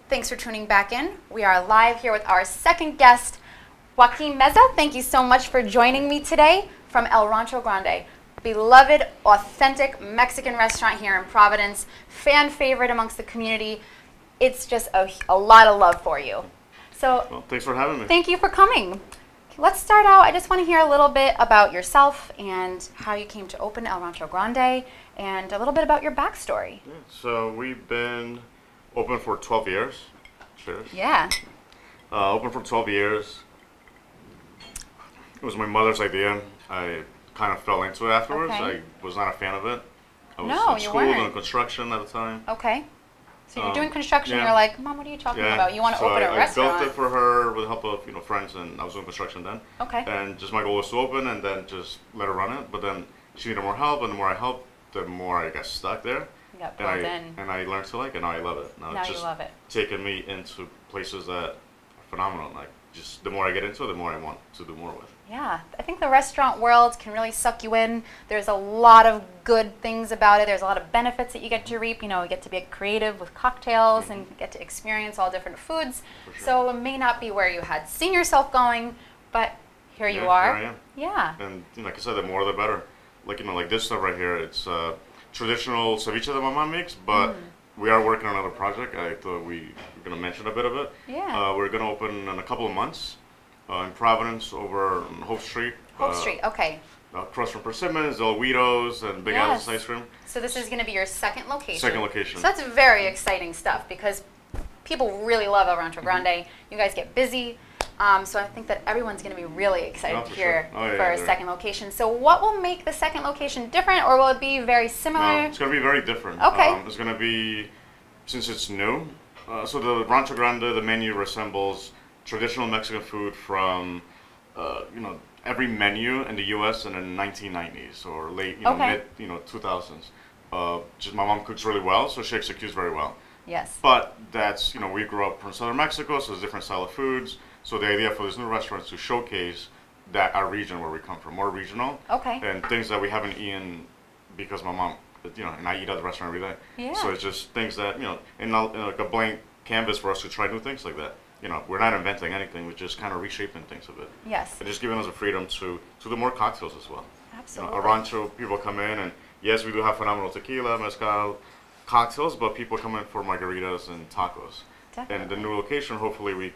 Thanks for tuning back in. We are live here with our second guest, Joaquin Meza. Thank you so much for joining me today from El Rancho Grande. Beloved, authentic Mexican restaurant here in Providence, fan favorite amongst the community. It's just a lot of love for you. So, well, thanks for having me. Thank you for coming. Let's start out. I just want to hear a little bit about yourself and how you came to open El Rancho Grande and a little bit about your backstory. Yeah, so we've been open for 12 years. Cheers. Yeah. Open for 12 years. It was my mother's idea. I kind of fell into it afterwards. Okay. I was not a fan of it. I was No, in you school weren't. doing construction at the time. Okay. So you're doing construction, yeah. and you're like, Mom, what are you talking about? You want to open a restaurant. I built it for her with the help of friends, and I was doing construction then. Okay. And just my goal was to open and then just let her run it. But then she needed more help, and the more I helped, the more I got stuck there. You got pulled in. And I learned to like it, and now I love it. Now it's you just love it. taken me into places that are phenomenal. Like, just the more I get into it, the more I want to do more with. Yeah, I think the restaurant world can really suck you in. There's a lot of good things about it. There's a lot of benefits that you get to reap. You know, you get to be creative with cocktails and get to experience all different foods. For sure. So it may not be where you had seen yourself going, but here you are. Here I am. Yeah. And like I said, the more the better. Like this stuff right here, it's traditional ceviche that my mom makes, but we are working on another project. I thought we were going to mention a bit of it. Yeah. We're going to open in a couple of months in Providence over on Hope Street. Hope Street, okay. Across from Persimmons, El Guido's, and Big Alice Ice Cream. So this is going to be your second location. Second location. So that's very exciting stuff because people really love El Rancho Grande. You guys get busy. So I think that everyone's going to be really excited to hear for a second location. So what will make the second location different, or will it be very similar? No, it's going to be very different. Okay. It's going to be, since it's new, so the Rancho Grande, the menu resembles traditional Mexican food from, every menu in the U.S. in the 1990s or late, mid, 2000s. Just my mom cooks really well, so she executes very well. Yes. But that's, we grew up from southern Mexico, so there's different style of foods. So the idea for this new restaurant is to showcase that our region where we come from, more regional. Okay. And things that we haven't eaten because my mom, and I eat at the restaurant every day. Yeah. So it's just things that, in like a blank canvas for us to try new things like that. We're not inventing anything, we're just kind of reshaping things a bit. Yes. And just giving us the freedom to do more cocktails as well. Absolutely. A rancho, people come in, and yes, we do have phenomenal tequila, mezcal, cocktails, but people come in for margaritas and tacos. Definitely. And the new location, hopefully, we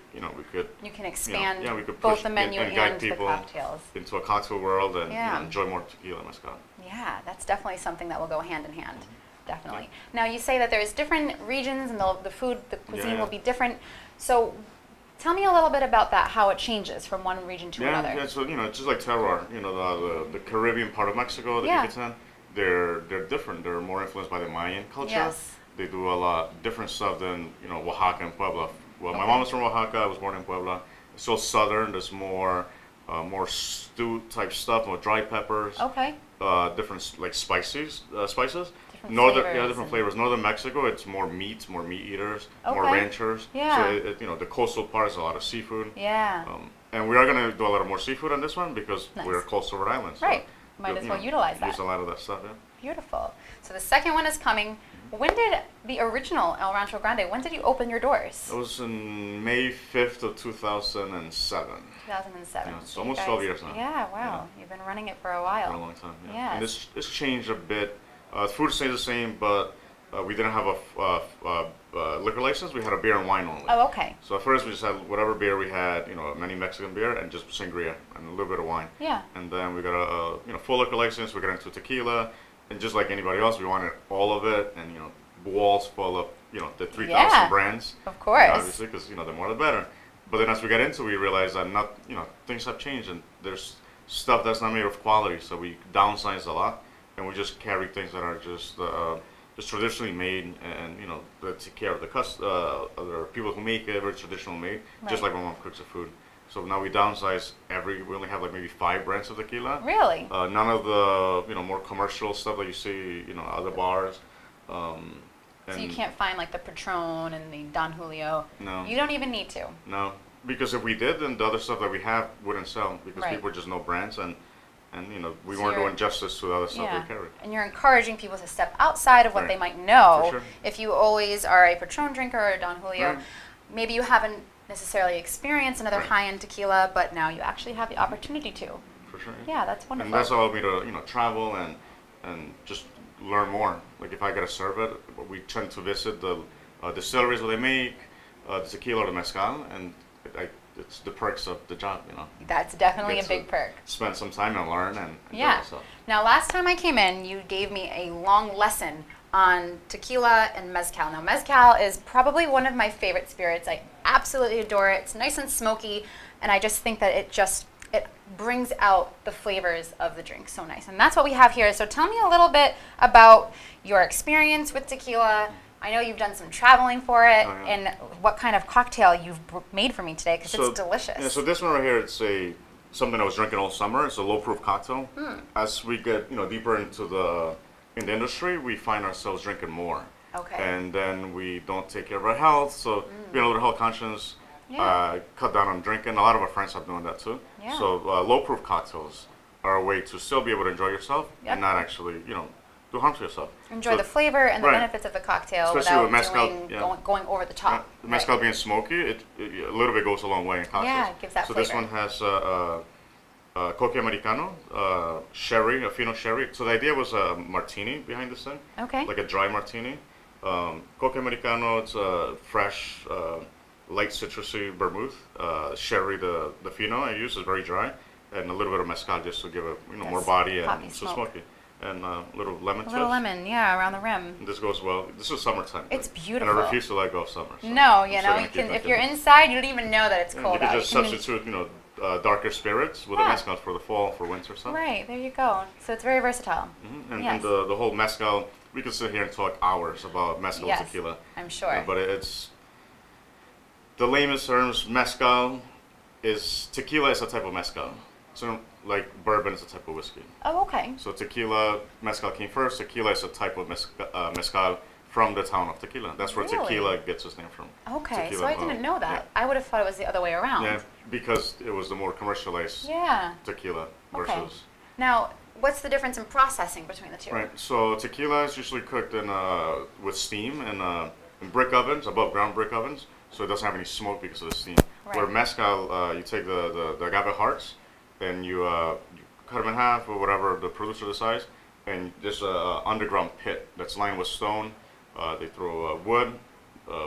could. You can expand we could both push the menu and guide and the people cocktails into a cocktail world and enjoy more tequila and mezcal. Yeah, that's definitely something that will go hand in hand. Definitely. Now you say that there's different regions and the food, the cuisine will be different. So tell me a little bit about that, how it changes from one region to another. Yeah, so it's just like terroir. The Caribbean part of Mexico, the Yucatan, they're different. They're more influenced by the Mayan culture. Yes. They do a lot different stuff than Oaxaca and Puebla. Well, my mom was from Oaxaca. I was born in Puebla. It's so southern. There's more stew type stuff, more dry peppers. Okay. Different like spices. Different Different flavors. Northern Mexico, it's more meat eaters, more ranchers. Yeah. So the coastal part is a lot of seafood. Yeah. And we are going to do a lot of more seafood on this one because we're close to Rhode Island. So right. Might as well utilize that. Use a lot of that stuff. Yeah. Beautiful. So the second one is coming. When did the original El Rancho Grande, when did you open your doors? It was in May 5th of 2007. 2007. It's almost 12 years now. Yeah, wow. You've been running it for a while. For a long time, Yeah. And this changed a bit. Food stays the same, but we didn't have a liquor license. We had a beer and wine only. Oh, okay. So at first we just had whatever beer we had, many Mexican beer and just sangria and a little bit of wine. Yeah. And then we got a full liquor license. We got into tequila. And just like anybody else, we wanted all of it, and walls full of the 3,000 brands. Of course. Obviously, because the more the better. But then as we got into, we realized that things have changed, and there's stuff that's not made of quality. So we downsized a lot, and we just carry things that are just traditionally made, and that take care of the other people who make it, very traditional made, just like my mom cooks the food. So now we downsize we only have like maybe 5 brands of tequila. Really? None of the, more commercial stuff that you see, other bars. So you can't find like the Patron and the Don Julio? No. You don't even need to? No. Because if we did, then the other stuff that we have wouldn't sell because people just know brands. And and we So weren't you're- doing justice to the other stuff Yeah. we carried. And you're encouraging people to step outside of what Right. they might know. For sure. If you always are a Patron drinker or a Don Julio, Right. maybe you haven't necessarily experienced another Right. high-end tequila, but now you actually have the opportunity to. For sure. Yeah, that's wonderful. And that's allowed me to travel and just learn more. Like if I gotta serve it, we tend to visit the distilleries where they make the tequila or the mezcal, and it's the perks of the job. That's definitely a Get to big perk. Spend some time and learn and enjoy Yeah. myself. Now, last time I came in, you gave me a long lesson on tequila and mezcal. Now, mezcal is probably one of my favorite spirits. I absolutely adore it. It's nice and smoky, and I just think that it brings out the flavors of the drink so nice. And that's what we have here. So tell me a little bit about your experience with tequila. I know you've done some traveling for it, Oh, yeah. and what kind of cocktail you've made for me today, because it's delicious. Yeah, so this one right here, it's something I was drinking all summer. It's a low-proof cocktail. As we get deeper into the industry, we find ourselves drinking more. Okay. And then we don't take care of our health, so being a little health conscious, Yeah. cut down on drinking. A lot of our friends have doing that too. Yeah. So low-proof cocktails are a way to still be able to enjoy yourself Yep. and not actually, do harm to yourself. Enjoy So- the flavor and the right. benefits of the cocktail Especially without with mezcal, doing, yeah. going over the top. The mezcal being smoky, a little bit goes a long way in cocktails. Yeah, it gives that So this flavor. one has Coque Americano, sherry, a fino sherry. So the idea was a martini behind this thing, Okay. like a dry martini. Coque Americano, it's a fresh, light citrusy vermouth. Sherry, the fino I use is very dry, and a little bit of mezcal just to give it more Yes, body poppy and so smoke. smoky. And a little lemon A twist. little lemon, yeah, around the rim. And this goes well. This is summertime. It's And beautiful. I refuse to let go of summer. So No, I'm you still know, gonna you keep can. If drinking you're it. inside, you don't even know that it's And cold you can out. just You can- substitute, darker spirits with Yeah. the mezcal for the fall, for winter stuff. Right, there you go. So it's very versatile. And, Yes. and the whole mezcal, we could sit here and talk hours about mezcal Yes, tequila. I'm sure. But it's the lamest terms. Mezcal tequila is a type of mezcal. So like bourbon is a type of whiskey. Oh, okay. So tequila, mezcal came first. Tequila is a type of mezcal from the town of Tequila. That's where Really? tequila gets its name from. Okay, so Tequila, I didn't know that. I would have thought it was the other way around. Yeah, because it was the more commercialized Yeah. tequila Okay. versus. Now, what's the difference in processing between the two? Right. So tequila is usually cooked in with steam in brick ovens, above ground brick ovens, so it doesn't have any smoke because of the steam. Right. Where mezcal, you take the agave hearts and you cut them in half or whatever the producer decides, and there's a underground pit that's lined with stone. They throw wood,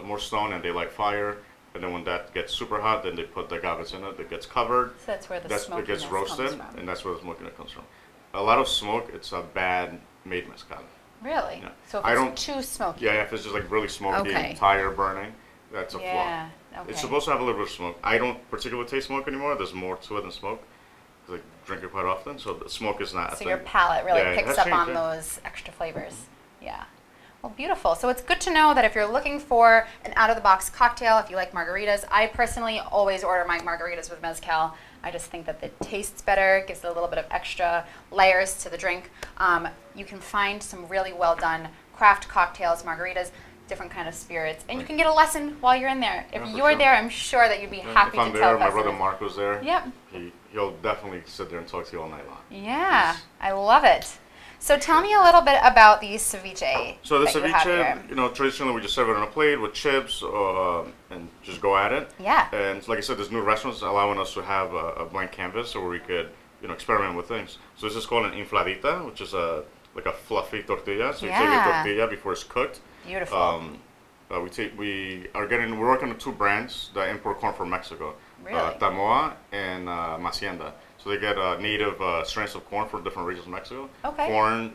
more stone, and they light fire. And then when that gets super hot, then they put the agaves in it. It gets covered. So that's where the It smokiness gets roasted, comes from. and that's where the smokiness comes from. A lot of smoke, it's a bad made mezcal. Really? Yeah. So if I it's don't- too smoky. Yeah, if it's just like really smoky, Okay. tire burning, that's a Yeah. flaw. Okay. It's supposed to have a little bit of smoke. I don't particularly taste smoke anymore. There's more to it than smoke, because I drink it quite often, so the smoke is not a So thing. your palate really Yeah, it picks has up changed, on yeah. those extra flavors. Yeah. Well, beautiful. So it's good to know that if you're looking for an out-of-the-box cocktail, if you like margaritas, I personally always order my margaritas with mezcal. I just think that it tastes better, gives it a little bit of extra layers to the drink. You can find some really well-done craft cocktails, margaritas, different kind of spirits, and you can get a lesson while you're in there. If Yeah, for you're sure. there, I'm sure that you'd be Yeah, happy if I'm to there, tell my brother customers. Marco's there. Yep. He'll definitely sit there and talk to you all night long. Yeah, Yes. I love it. So tell me a little bit about the ceviche. So the that you have here. ceviche, traditionally we just serve it on a plate with chips and just go at it. Yeah. And like I said, there's new restaurants allowing us to have a blank canvas where we could, experiment with things. So this is called an infladita, which is like a fluffy tortilla. So you take Yeah. the tortilla before it's cooked. Beautiful. We're working on two brands that import corn from Mexico. Really? Tamoa and Macienda. So they get native strains of corn from different regions of Mexico. Okay. Corn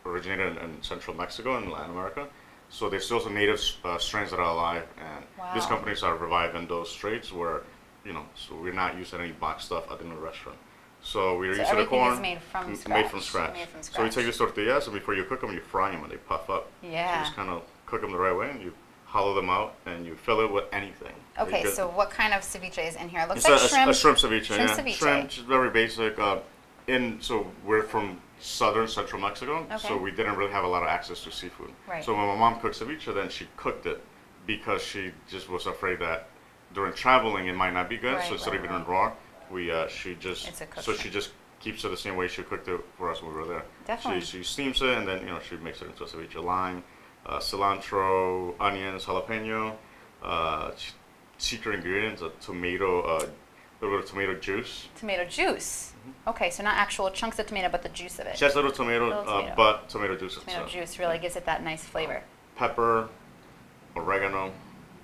originated in central Mexico and Latin America. So there's still some native strains that are alive, and these Wow. companies are reviving those traits where, so we're not using any box stuff at the new restaurant. So we're So using the everything corn is made from Made scratch. from scratch. Made from So you scratch. take these tortillas, and before you cook them, you fry them, and they puff up. So Yeah. you just kind of cook them the right way, and you hollow them out, and you fill it with anything. Okay, You get- so what kind of ceviche is in here? It looks it's like a shrimp. shrimp ceviche. Shrimp Yeah, ceviche. shrimp, just very basic. So we're from southern central Mexico, Okay. so we didn't really have a lot of access to seafood. Right. So when my mom cooked ceviche, then she cooked it because she just was afraid that during traveling it might not be good. Right, so instead right, of eating right. raw, she just It's a cooked so she shrimp. just keeps it the same way she cooked it for us when we were there. Definitely. She steams it, and then she makes it into a ceviche. Lime, cilantro, onions, jalapeno, secret ingredients, a tomato, a little bit of tomato juice. Tomato juice. Okay, so not actual chunks of tomato, but the juice of it. Just little tomato, but tomato juice. Tomato juice really gives it that nice flavor. Pepper, oregano,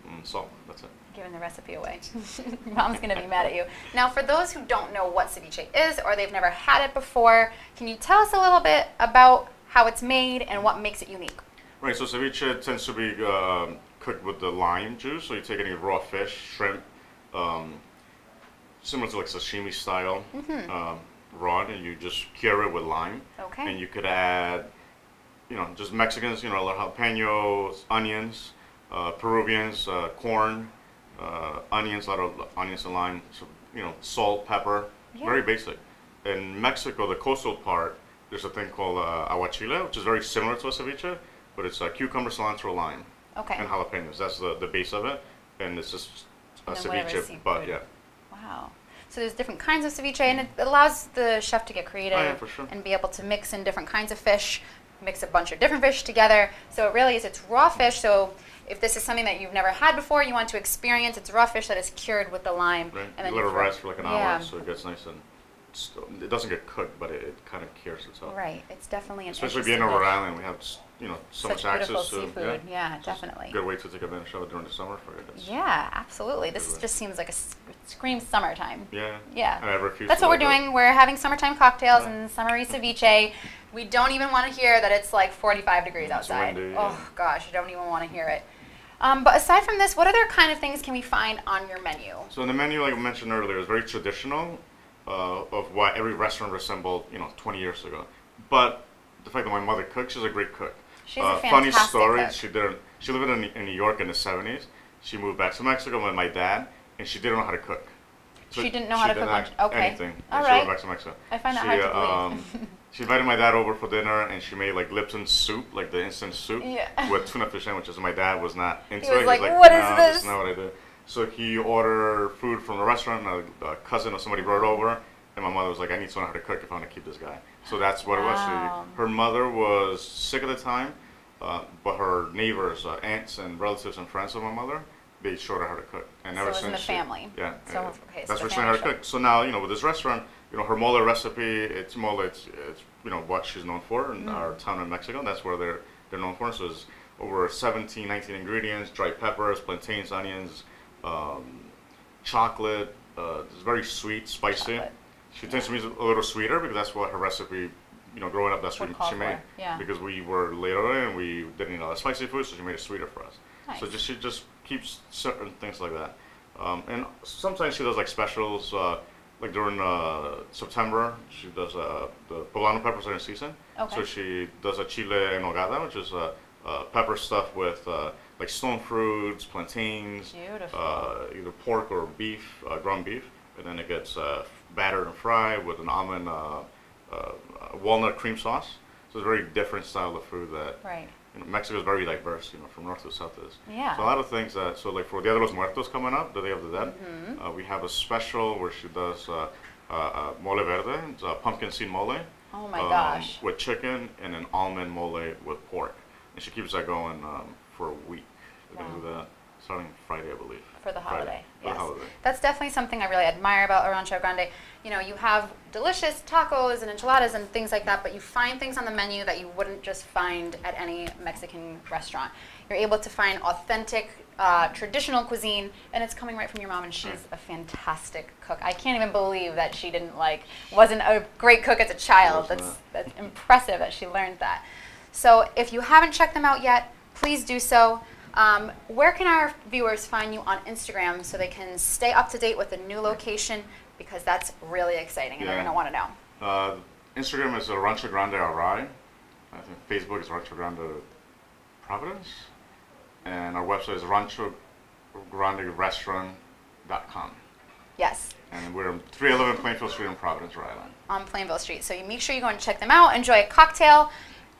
and salt. That's it. Giving the recipe away. Mom's going to be mad at you. Now, for those who don't know what ceviche is or they've never had it before, can you tell us a little bit about how it's made and what makes it unique? Right, so ceviche tends to be cooked with the lime juice. So you take any raw fish, shrimp, similar to like sashimi style, raw, and you just cure it with lime. Okay. And you could add, just Mexicans, a lot of jalapenos, onions, Peruvians, corn, onions, a lot of onions and lime, so, salt, pepper, very basic. In Mexico, the coastal part, there's a thing called aguachile, which is very similar to a ceviche, but it's cucumber, cilantro, lime, and jalapenos. That's the base of it, and it's just a ceviche, but yeah. Wow. So there's different kinds of ceviche, and it allows the chef to get creative for sure. and be able to mix in different kinds of fish, mix a bunch of different fish together. So it really is, it's raw fish, so if this is something that you've never had before, you want to experience, it's raw fish that is cured with the lime. Right. And then you let it rest for like an hour, so it gets nice and it doesn't get cooked, but it kind of cures itself. Right. It's definitely an especially being in Rhode Island, we have so much access to seafood. Yeah, definitely. Good way to take advantage of it during the summer for it. Yeah, absolutely. This just seems like screams summertime. Yeah. Yeah. And I refuse That's what we're doing. We're having summertime cocktails and summery ceviche. We don't even want to hear that it's like 45 degrees outside. Windy, oh gosh, I don't even want to hear it. But aside from this, what other kind of things can we find on your menu? So the menu, like I mentioned earlier, is very traditional of what every restaurant resembled, 20 years ago. But the fact that my mother cooks, she's a great cook. She's a fantastic funny story. cook. She lived in New York in the 70s. She moved back to Mexico with my dad, and she didn't know how to cook. So she didn't know how to cook anything. All she right. went back to Mexico. I find that hard to believe. She invited my dad over for dinner, and she made like Lipton soup, like the instant soup, with tuna fish sandwiches. My dad was not into it. He was like, no, what is this? That's not what I do. So he ordered food from a restaurant, a cousin or somebody brought it over, and my mother was like, I need to know how to cook if I want to keep this guy. So that's what it was. Her mother was sick at the time, but her neighbors, aunts and relatives and friends of my mother, they showed her how to cook. And ever since in the family. Yeah. So, that's what she learned how to cook. So now, with this restaurant, her mole recipe, it's what she's known for in our town in Mexico. That's where they're known for. So it's over 17, 19 ingredients, dried peppers, plantains, onions, chocolate. It's very sweet, spicy. She tends to be a little sweeter because that's what her recipe, growing up, that's what she made. Yeah. Because we were later and we didn't eat a lot of spicy food, so she made it sweeter for us. Nice. So she just keeps certain things like that. And sometimes she does like specials, like during September, she does the poblano peppers are in season. Okay. So she does a chile en nogada, which is pepper stuffed with like stone fruits, plantains, either pork or beef, ground beef, and then it gets battered and fried with an almond walnut cream sauce. So it's a very different style of food that Mexico is very diverse, from north to south is. Yeah. So a lot of things that, so like for Dia de los Muertos coming up, the Day of the Dead, we have a special where she does mole verde, it's a pumpkin seed mole. Oh my gosh. With chicken and an almond mole with pork. And she keeps that going for a week. We're going to do that starting Friday, I believe. For the holiday, For the holiday. That's definitely something I really admire about Rancho Grande. You have delicious tacos and enchiladas and things like that, but you find things on the menu that you wouldn't just find at any Mexican restaurant. You're able to find authentic, traditional cuisine, and it's coming right from your mom, and she's a fantastic cook. I can't even believe that she wasn't a great cook as a child. That's impressive that she learned that. So if you haven't checked them out yet, please do so. Where can our viewers find you on Instagram so they can stay up to date with the new location? Because that's really exciting, and they're going to want to know. Instagram is Rancho Grande RI. I think Facebook is Rancho Grande Providence. And our website is ranchogranderestaurant.com. Yes. And we're on 311 Plainfield Street in Providence, Rhode Island. On Plainville Street. So you make sure you go and check them out, enjoy a cocktail.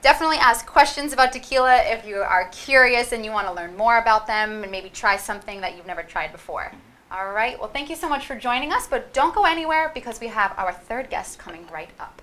Definitely ask questions about tequila if you are curious and you want to learn more about them and maybe try something that you've never tried before. All right. Well, thank you so much for joining us, but don't go anywhere because we have our third guest coming right up.